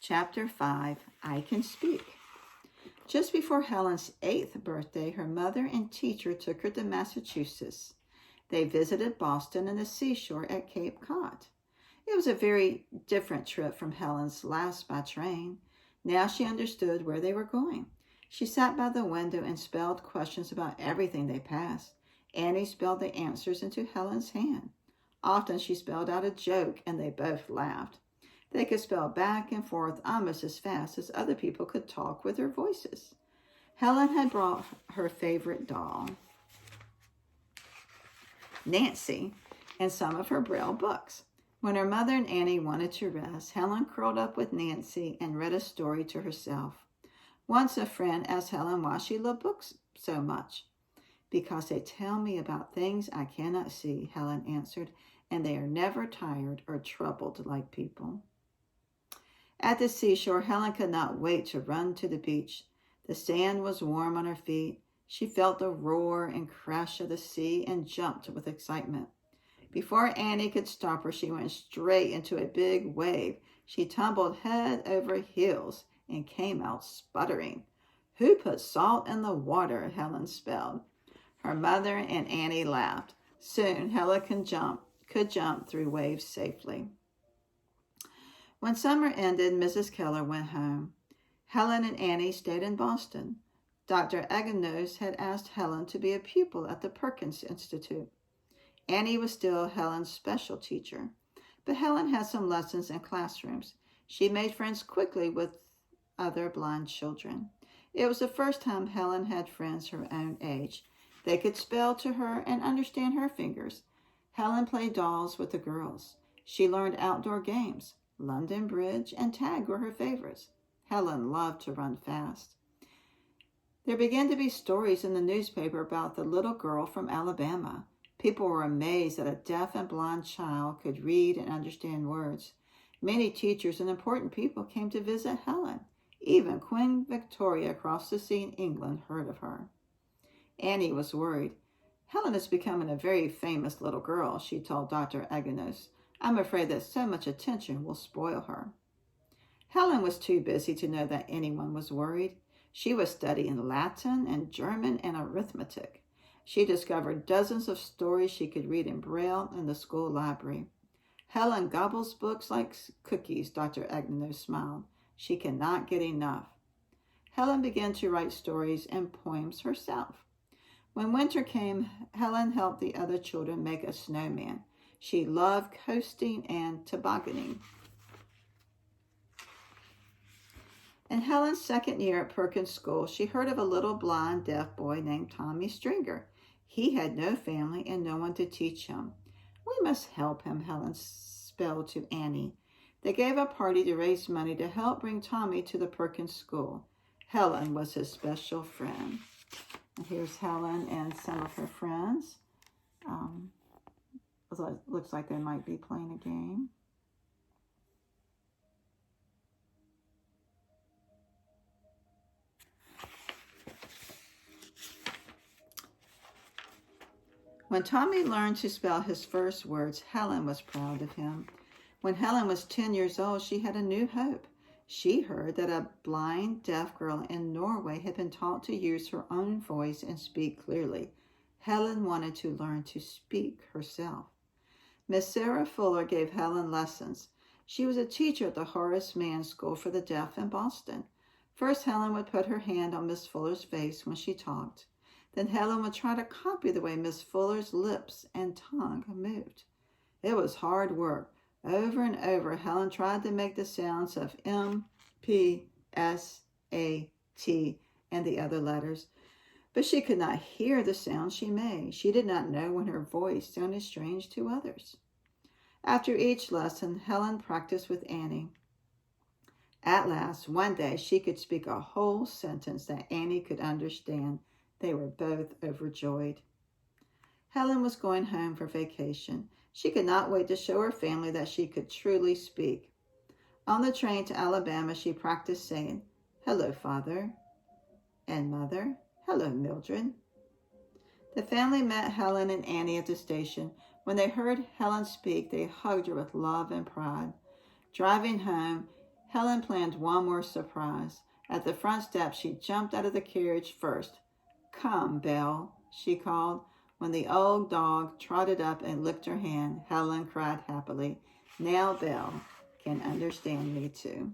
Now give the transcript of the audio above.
Chapter 5, I Can Speak. Just before Helen's 8th birthday, her mother and teacher took her to Massachusetts. They visited Boston and the seashore at Cape Cod. It was a very different trip from Helen's last by train. Now she understood where they were going. She sat by the window and spelled questions about everything they passed. Annie spelled the answers into Helen's hand. Often she spelled out a joke, and they both laughed. They could spell back and forth almost as fast as other people could talk with their voices. Helen had brought her favorite doll, Nancy, and some of her Braille books. When her mother and Annie wanted to rest, Helen curled up with Nancy and read a story to herself. Once a friend asked Helen why she loved books so much. "Because they tell me about things I cannot see," Helen answered, "and they are never tired or troubled like people." At the seashore, Helen could not wait to run to the beach. The sand was warm on her feet. She felt the roar and crash of the sea and jumped with excitement. Before Annie could stop her, she went straight into a big wave. She tumbled head over heels and came out sputtering. "Who put salt in the water?" Helen spelled. Her mother and Annie laughed. Soon Helen could jump through waves safely. When summer ended, Mrs. Keller went home. Helen and Annie stayed in Boston. Dr. Aganos had asked Helen to be a pupil at the Perkins Institute. Annie was still Helen's special teacher, but Helen had some lessons in classrooms. She made friends quickly with other blind children. It was the first time Helen had friends her own age. They could spell to her and understand her fingers. Helen played dolls with the girls. She learned outdoor games. London Bridge and tag were her favorites. Helen loved to run fast. There began to be stories in the newspaper about the little girl from Alabama. People were amazed that a deaf and blind child could read and understand words. Many teachers and important people came to visit Helen. Even Queen Victoria across the sea in England heard of her. Annie was worried. "Helen is becoming a very famous little girl," she told Dr. Aganos. "I'm afraid that so much attention will spoil her." Helen was too busy to know that anyone was worried. She was studying Latin and German and arithmetic. She discovered dozens of stories she could read in Braille in the school library. "Helen gobbles books like cookies," Dr. Aganos smiled. "She cannot get enough." Helen began to write stories and poems herself. When winter came, Helen helped the other children make a snowman. She loved coasting and tobogganing. In Helen's second year at Perkins School, she heard of a little blind deaf boy named Tommy Stringer. He had no family and no one to teach him. "We must help him," Helen spelled to Annie. They gave a party to raise money to help bring Tommy to the Perkins School. Helen was his special friend. And here's Helen and some of her friends. Looks like they might be playing a game. When Tommy learned to spell his first words, Helen was proud of him. When Helen was 10 years old, she had a new hope. She heard that a blind, deaf girl in Norway had been taught to use her own voice and speak clearly. Helen wanted to learn to speak herself. Miss Sarah Fuller gave Helen lessons. She was a teacher at the Horace Mann School for the Deaf in Boston. First, Helen would put her hand on Miss Fuller's face when she talked. Then Helen would try to copy the way Miss Fuller's lips and tongue moved. It was hard work. Over and over, Helen tried to make the sounds of M, P, S, A, T, and the other letters, but she could not hear the sound she made. She did not know when her voice sounded strange to others. After each lesson, Helen practiced with Annie. At last, one day, she could speak a whole sentence that Annie could understand. They were both overjoyed. Helen was going home for vacation. She could not wait to show her family that she could truly speak. On the train to Alabama, she practiced saying, "Hello, Father," and "Mother." "Hello, Mildred." The family met Helen and Annie at the station. When they heard Helen speak, they hugged her with love and pride. Driving home, Helen planned one more surprise. At the front steps, she jumped out of the carriage first. "Come, Belle," she called. When the old dog trotted up and licked her hand, Helen cried happily, "Now Belle can understand me too."